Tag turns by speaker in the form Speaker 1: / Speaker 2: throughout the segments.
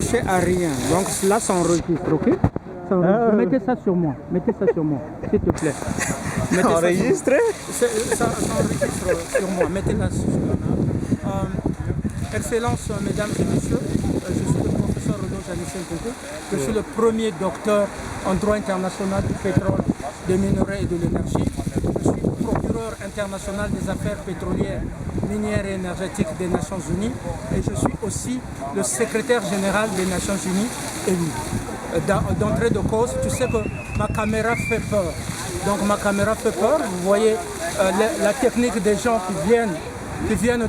Speaker 1: touché à rien. Donc là, ça enregistre, ok? Mettez ça sur moi, s'il te plaît.
Speaker 2: Enregistré?
Speaker 1: Ça enregistre sur moi, mettez-la sur moi. Excellences, mesdames et messieurs, je suis le professeur Renaud Janissé Nkunku. Je suis le premier docteur en droit international du pétrole, des minerais et de l'énergie. Je suis procureur international des affaires pétrolières, minières et énergétiques des Nations Unies. Et je suis aussi le secrétaire général des Nations Unies élu. D'entrée de cause, tu sais que ma caméra fait peur. Donc ma caméra fait peur. Vous voyez la technique des gens qui viennent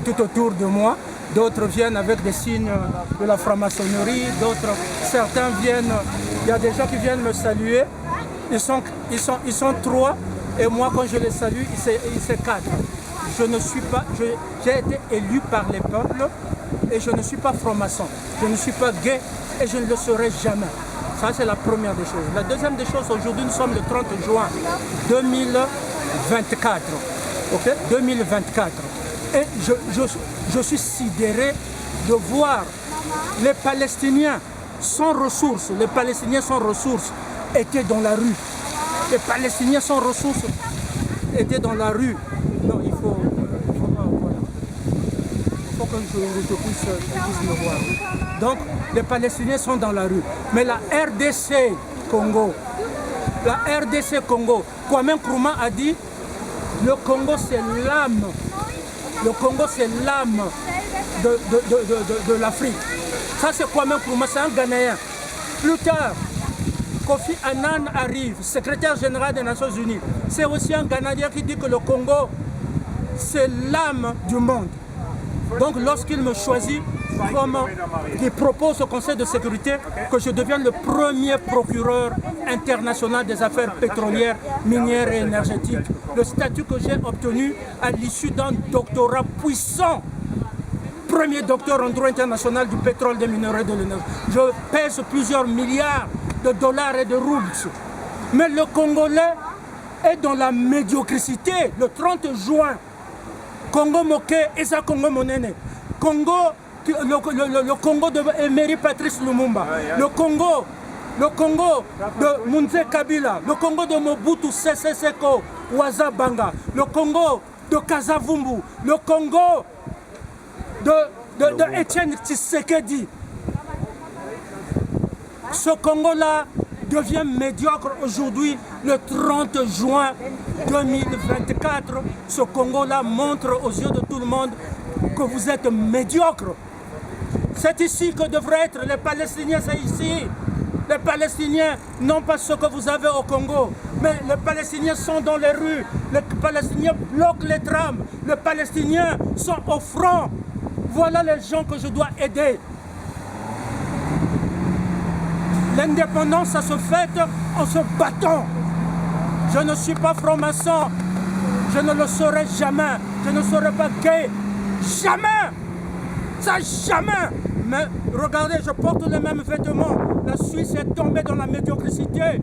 Speaker 1: tout autour de moi. D'autres viennent avec des signes de la franc-maçonnerie, certains viennent, il y a des gens qui viennent me saluer, ils sont 3 et moi quand je les salue, ils sont 4. Je ne suis pas, j'ai été élu par les peuples et je ne suis pas franc-maçon, je ne suis pas gay et je ne le serai jamais. Ça c'est la première des choses. La deuxième des choses, aujourd'hui nous sommes le 30 juin 2024, ok, 2024. Et je suis sidéré de voir les Palestiniens sans ressources. Les Palestiniens sans ressources étaient dans la rue. Les Palestiniens sans ressources étaient dans la rue. Non, il faut que je puisse me voir. Donc, les Palestiniens sont dans la rue. Mais la RDC Congo, Kwame Nkrumah a dit, le Congo c'est l'âme. Le Congo, c'est l'âme de l'Afrique. Ça, c'est Kwame Nkrumah, c'est un Ghanéen. Plus tard, Kofi Annan arrive, secrétaire général des Nations Unies. C'est aussi un Ghanéen qui dit que le Congo, c'est l'âme du monde. Donc, lorsqu'il me choisit, il propose au Conseil de sécurité que je devienne le premier procureur international des affaires pétrolières, minières et énergétiques. Le statut que j'ai obtenu à l'issue d'un doctorat puissant. Premier docteur en droit international du pétrole, des minerais et de l'énergie. Je pèse plusieurs milliards de dollars et de roubles. Mais le Congolais est dans la médiocrité. Le 30 juin, Congo Moké et sa Congo Monene. Le Congo de Emery Patrice Lumumba, le Congo de Mounze Kabila, le Congo de Mobutu Sese Seko Ouazzabanga, le Congo de Kazavumbu, le Congo de Etienne Tshisekedi. Ce Congo-là devient médiocre aujourd'hui, le 30 juin 2024. Ce Congo-là montre aux yeux de tout le monde que vous êtes médiocre. C'est ici que devraient être les Palestiniens, c'est ici. Les Palestiniens n'ont pas ce que vous avez au Congo, mais les Palestiniens sont dans les rues, les Palestiniens bloquent les trams, les Palestiniens sont au front. Voilà les gens que je dois aider. L'indépendance, ça se fait en se battant. Je ne suis pas franc-maçon, je ne le serai jamais, je ne serai pas gay, jamais. Ça, jamais. Mais regardez, je porte les mêmes vêtements. La Suisse est tombée dans la médiocrité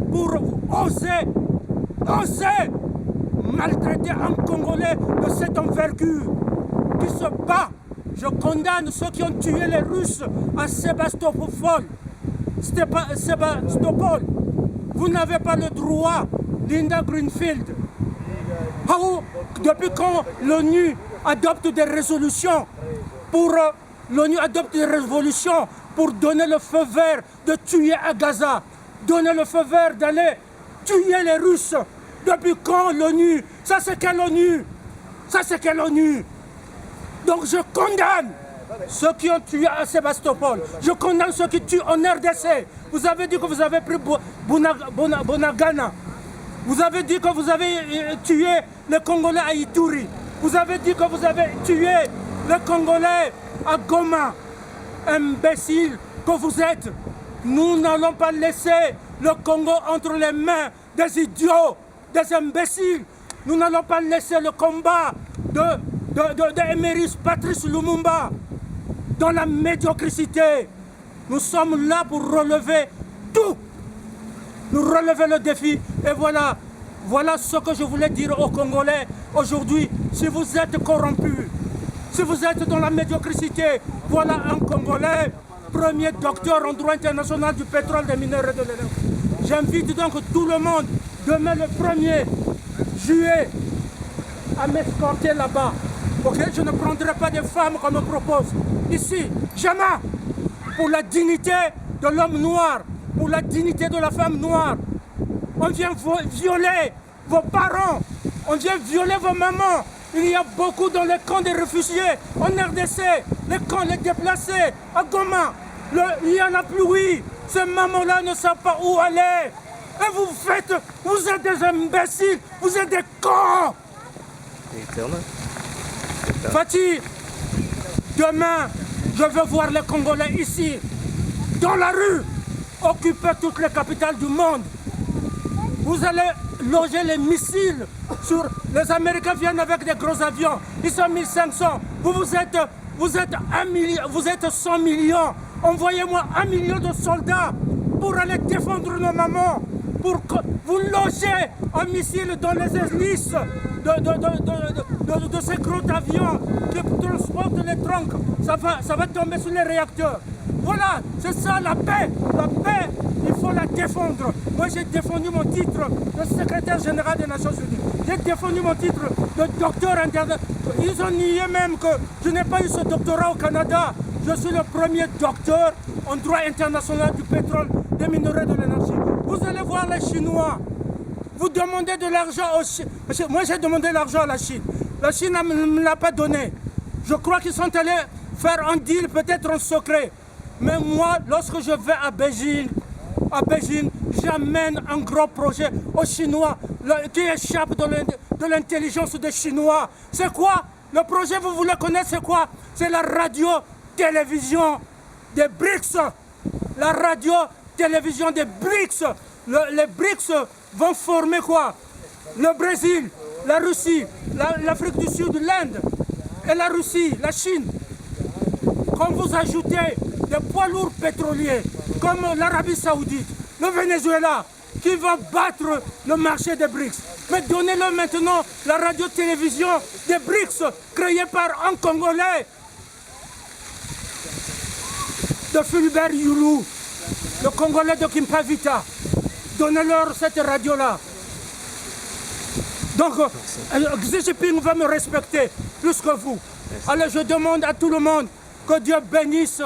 Speaker 1: pour oser maltraiter un Congolais de cette envergure qui se bat. Je condamne ceux qui ont tué les Russes à Sébastopol. Vous n'avez pas le droit, Linda Greenfield. Depuis quand l'ONU adopte des résolutions pour donner le feu vert de tuer à Gaza, donner le feu vert d'aller tuer les Russes. Depuis quand l'ONU? Ça c'est quelle ONU? Donc je condamne ceux qui ont tué à Sébastopol. Je condamne ceux qui tuent en RDC. Vous avez dit que vous avez pris Bunagana. Vous avez dit que vous avez tué les Congolais à Ituri. Vous avez dit que vous avez tué les Congolais à Goma. Imbéciles que vous êtes. Nous n'allons pas laisser le Congo entre les mains des idiots, des imbéciles. Nous n'allons pas laisser le combat de Emery Patrice Lumumba dans la médiocrité. Nous sommes là pour relever tout. Nous relever le défi. Et voilà ce que je voulais dire aux Congolais aujourd'hui. Si vous êtes corrompus, si vous êtes dans la médiocrité, voilà un Congolais premier docteur en droit international du pétrole, des mineurs et de l'énergie. J'invite donc tout le monde, demain le 1er juillet, à m'escorter là-bas. Okay? Je ne prendrai pas de femmes qu'on me propose. Ici, jamais. Pour la dignité de l'homme noir, pour la dignité de la femme noire. On vient violer vos parents, on vient violer vos mamans. Il y a beaucoup dans les camps des réfugiés, en RDC, les camps, les déplacés, à Goma. Il y en a plus, oui. Ces mamans-là ne savent pas où aller. Et vous êtes des imbéciles, vous êtes des cons. Fatih, demain, je veux voir les Congolais ici, dans la rue, occuper toutes les capitales du monde. Vous allez loger les missiles sur... Les Américains viennent avec des gros avions, ils sont 1500. Vous êtes 100 millions. Envoyez-moi 1 million de soldats pour aller défendre nos mamans, pour vous loger un missile dans les hélices de ces gros avions qui transportent les troncs. Ça va tomber sur les réacteurs. Voilà, c'est ça la paix. La paix, il faut la défendre. Moi, j'ai défendu mon titre de secrétaire général des Nations Unies. J'ai défendu mon titre de docteur international. Ils ont nié même que je n'ai pas eu ce doctorat au Canada. Je suis le premier docteur en droit international du pétrole, des minerais, de l'énergie. Vous allez voir les Chinois. Vous demandez de l'argent aux Chinois. Moi, j'ai demandé l'argent à la Chine. La Chine ne me l'a pas donné. Je crois qu'ils sont allés faire un deal, peut-être en secret. Mais moi, lorsque je vais à Beijing, j'amène un gros projet aux Chinois qui échappe de l'intelligence des Chinois. C'est quoi? Le projet, vous voulez connaître, c'est quoi? C'est la radio-télévision des BRICS. La radio-télévision des BRICS. Les BRICS vont former quoi? Le Brésil, la Russie, l'Afrique du Sud, l'Inde et la Russie, la Chine. Quand vous ajoutez des poids lourds pétroliers comme l'Arabie Saoudite, le Venezuela, qui va battre le marché des BRICS. Mais donnez-le maintenant la radio-télévision des BRICS créée par un Congolais de Fulbert Youlou, le Congolais de Kimpavita. Donnez-leur cette radio-là. Donc, Xi Jinping va me respecter plus que vous. Alors je demande à tout le monde que Dieu bénisse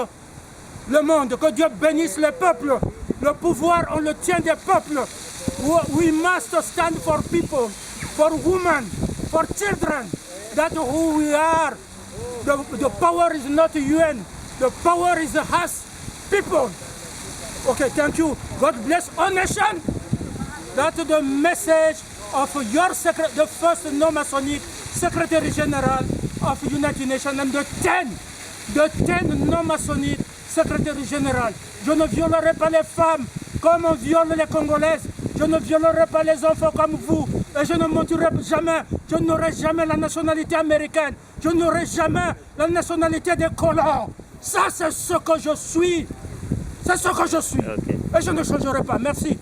Speaker 1: le monde, que Dieu bénisse les peuples. Le pouvoir, on le tient des peuples. We must stand for people, for women, for children. That's who we are. The power is not UN. The power is us, people. Okay, thank you. God bless all nations. That's the message of your the first non-Masonic Secretary General of United Nations and the 10 non-Masonic Secretary General. Je ne violerai pas les femmes comme on viole les Congolaises. Je ne violerai pas les enfants comme vous. Et je ne monterai jamais, je n'aurai jamais la nationalité américaine. Je n'aurai jamais la nationalité des colons. Ça, c'est ce que je suis. C'est ce que je suis. Okay. Et je ne changerai pas. Merci.